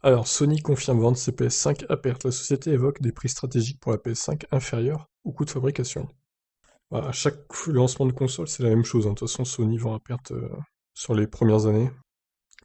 Alors, Sony confirme vendre ses PS5 à perte. La société évoque des prix stratégiques pour la PS5 inférieurs au coût de fabrication. Bah, à chaque lancement de console, c'est la même chose, hein. De toute façon, Sony vend à perte sur les premières années.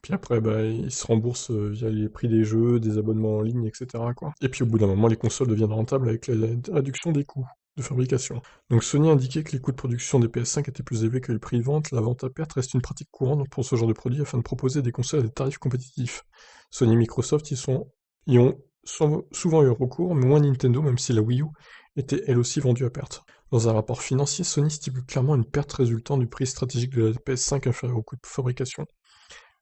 Puis après, bah, ils se remboursent via les prix des jeux, des abonnements en ligne, etc., quoi. Et puis au bout d'un moment, les consoles deviennent rentables avec la réduction des coûts de fabrication. Donc Sony a indiqué que les coûts de production des PS5 étaient plus élevés que les prix de vente. La vente à perte reste une pratique courante pour ce genre de produit afin de proposer des consoles à des tarifs compétitifs. Sony et Microsoft y ont souvent eu recours, mais moins Nintendo, même si la Wii U était elle aussi vendue à perte. Dans un rapport financier, Sony stipule clairement une perte résultant du prix stratégique de la PS5 inférieur au coût de fabrication.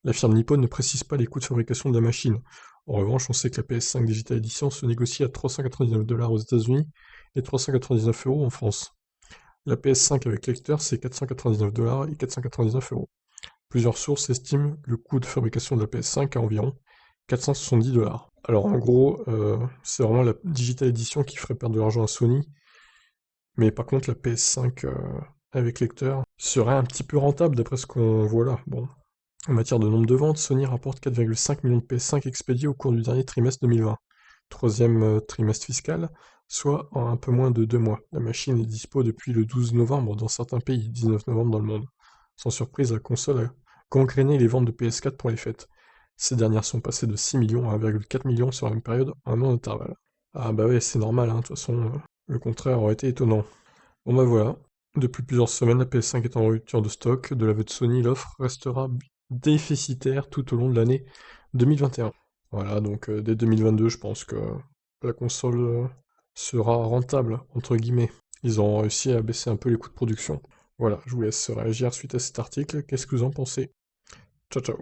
La firme Nippon ne précise pas les coûts de fabrication de la machine. En revanche, on sait que la PS5 Digital Edition se négocie à 399 $ aux États-Unis et 399 € en France. La PS5 avec lecteur, c'est 499 $ et 499 €. Plusieurs sources estiment le coût de fabrication de la PS5 à environ 470 $. Alors en gros, c'est vraiment la Digital Edition qui ferait perdre de l'argent à Sony, mais par contre la PS5 avec lecteur serait un petit peu rentable d'après ce qu'on voit là. Bon, en matière de nombre de ventes, Sony rapporte 4,5 millions de PS5 expédiés au cours du dernier trimestre 2020, troisième trimestre fiscal, soit en un peu moins de 2 mois. La machine est dispo depuis le 12 novembre dans certains pays, 19 novembre dans le monde. Sans surprise, la console a gangréné les ventes de PS4 pour les fêtes. Ces dernières sont passées de 6 millions à 1,4 million sur la même période, en un an d'intervalle. Ah bah ouais, c'est normal, hein, de toute façon, le contraire aurait été étonnant. Bon bah voilà, depuis plusieurs semaines, la PS5 est en rupture de stock. De l'aveu de Sony, l'offre restera déficitaire tout au long de l'année 2021. Voilà, donc dès 2022, je pense que la console sera rentable, entre guillemets. Ils ont réussi à baisser un peu les coûts de production. Voilà, je vous laisse réagir suite à cet article. Qu'est-ce que vous en pensez? Ciao ciao.